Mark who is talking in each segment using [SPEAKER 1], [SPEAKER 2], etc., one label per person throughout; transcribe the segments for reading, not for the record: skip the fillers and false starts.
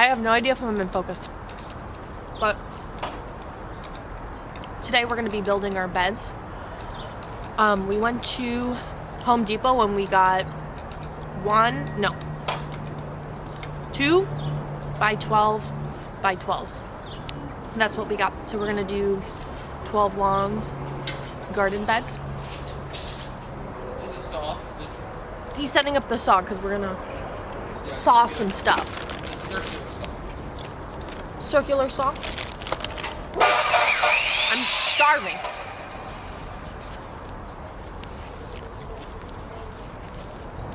[SPEAKER 1] I have no idea if I'm in focus, but today we're going to be building our beds. We went to Home Depot and we got 2 by 12 by 12s. That's what we got. So we're going to do 12 long garden beds. He's setting up the saw because we're going to saw some stuff. Circular saw. I'm starving.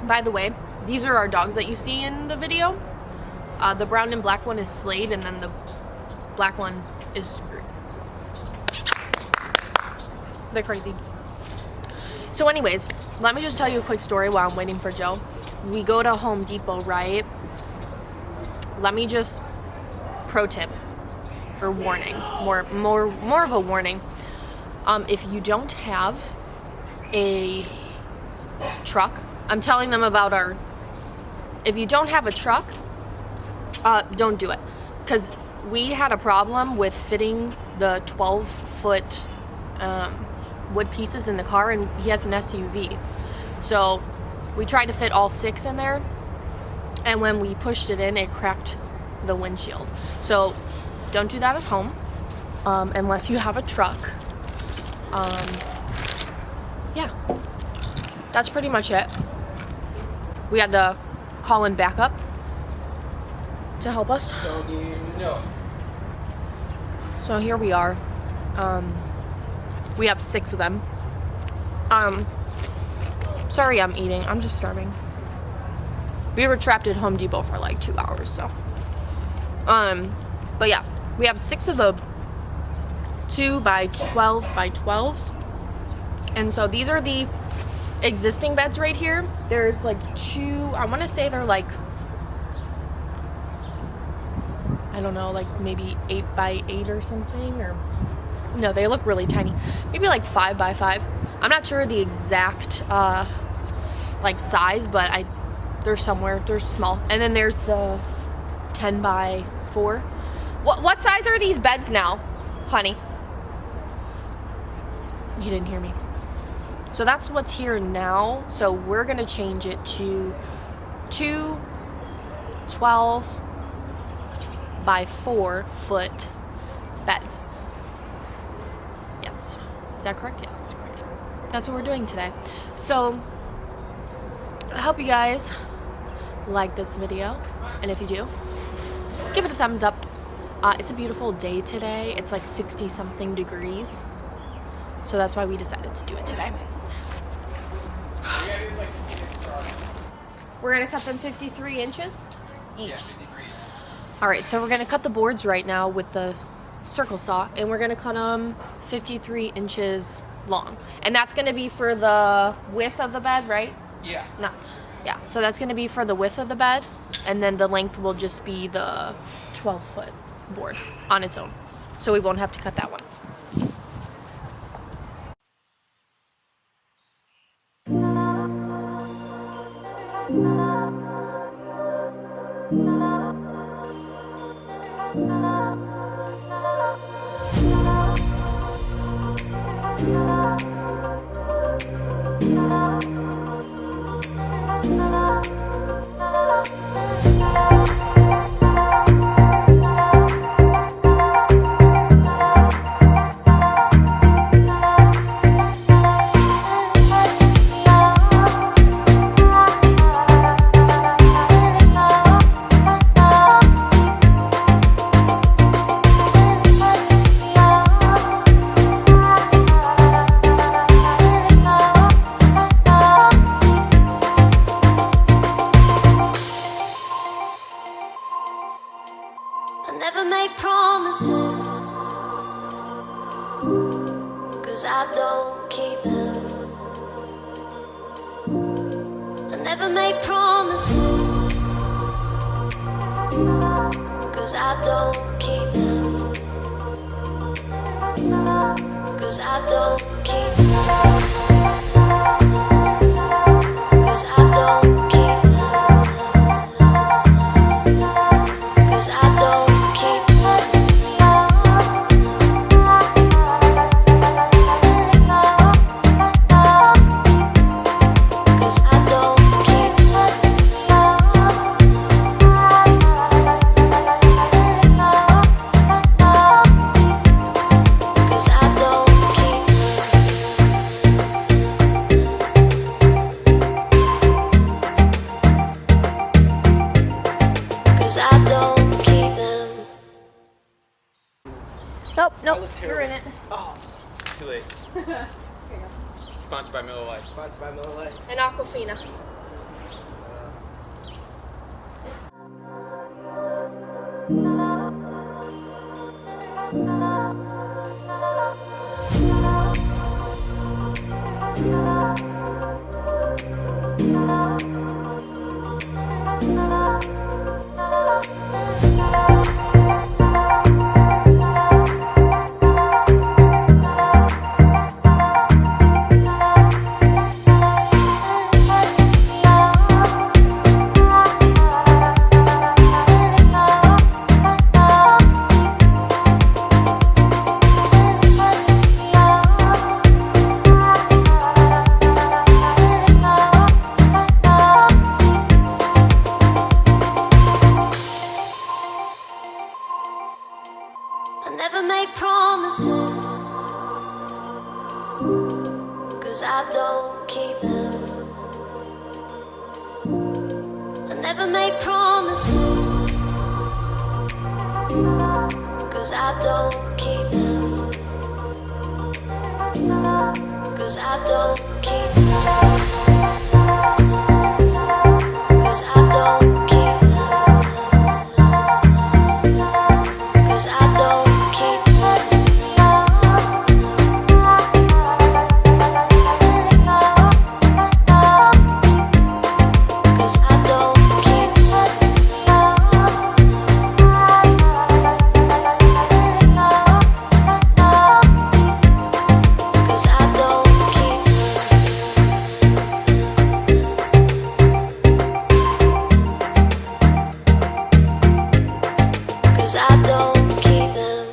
[SPEAKER 1] By the way, these are our dogs that you see in the video. The brown and black one is Slade, and then the black one is Screwed. They're crazy. So anyways, let me just tell you a quick story while I'm waiting for Joe. We go to Home Depot, right? Let me just pro tip or warning, more of a warning. If you don't have a truck, I'm telling them about if you don't have a truck, don't do it, because we had a problem with fitting the 12-foot wood pieces in the car, and he has an SUV. So we tried to fit all 6 in there, and when we pushed it in, it cracked the windshield. So don't do that at home unless you have a truck. Yeah, that's pretty much it. We had to call in backup to help us. So here we are. We have 6 of them. Sorry I'm eating. I'm just starving. We were trapped at Home Depot for like 2 hours, so. But yeah, we have 6 of the 2 by 12 by 12s. And so these are the existing beds right here. There's like 2, I want to say they're like, I don't know, like maybe 8 by 8 or something, or no, they look really tiny. Maybe like 5 by 5. I'm not sure the exact like size, but they're somewhere. They're small. And then there's the 10 by 4. What size are these beds now, honey? You didn't hear me. So that's what's here now. So we're gonna change it to 2 12 by 4 foot beds. Yes. Is that correct? Yes, that's correct. That's what we're doing today. So I hope you guys like this video, and if you do, give it a thumbs up. It's a beautiful day today. It's like 60 something degrees, so that's why we decided to do it today. We're gonna cut them 53 inches each.
[SPEAKER 2] Yeah, 53 inches.
[SPEAKER 1] All right, so we're gonna cut the boards right now with the circle saw, and we're gonna cut them 53 inches long, and that's gonna be for the width of the bed, right?
[SPEAKER 2] Yeah.
[SPEAKER 1] No. Yeah, so that's going to be for the width of the bed, and then the length will just be the 12-foot board on its own. So we won't have to cut that one.
[SPEAKER 3] Never make promises, 'cause I don't keep them. I never make promises, 'cause I don't keep them. 'Cause I don't keep them. 'Cause I don't keep them. 'cause I don't keep. 'Cause I don't keep. 'Cause I don't keep. 'Cause I don't keep them.
[SPEAKER 1] Nope,
[SPEAKER 2] I
[SPEAKER 1] nope,
[SPEAKER 2] look
[SPEAKER 1] you're in it.
[SPEAKER 2] terrible. Oh, too late. Sponsored by Miller Lite. Sponsored by Miller Lite.
[SPEAKER 1] And Aquafina.
[SPEAKER 3] I never make promises, 'cause I don't keep them. I never make promises, 'cause I don't keep them. 'Cause I don't keep them. 'Cause I don't keep them. 'Cause I don't keep. 'Cause I don't keep. 'Cause I don't keep. 'Cause I don't keep them.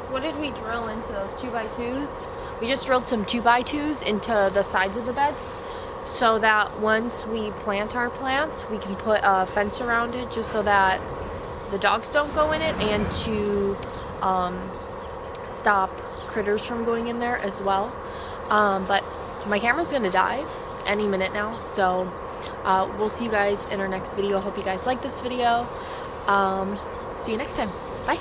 [SPEAKER 1] What did we drill into those 2x2s? We just drilled some 2x2s into the sides of the bed so that once we plant our plants, we can put a fence around it just so that the dogs don't go in it, and to stop critters from going in there as well. But my camera's gonna die any minute now, so we'll see you guys in our next video. Hope you guys like this video. See you next time. Bye.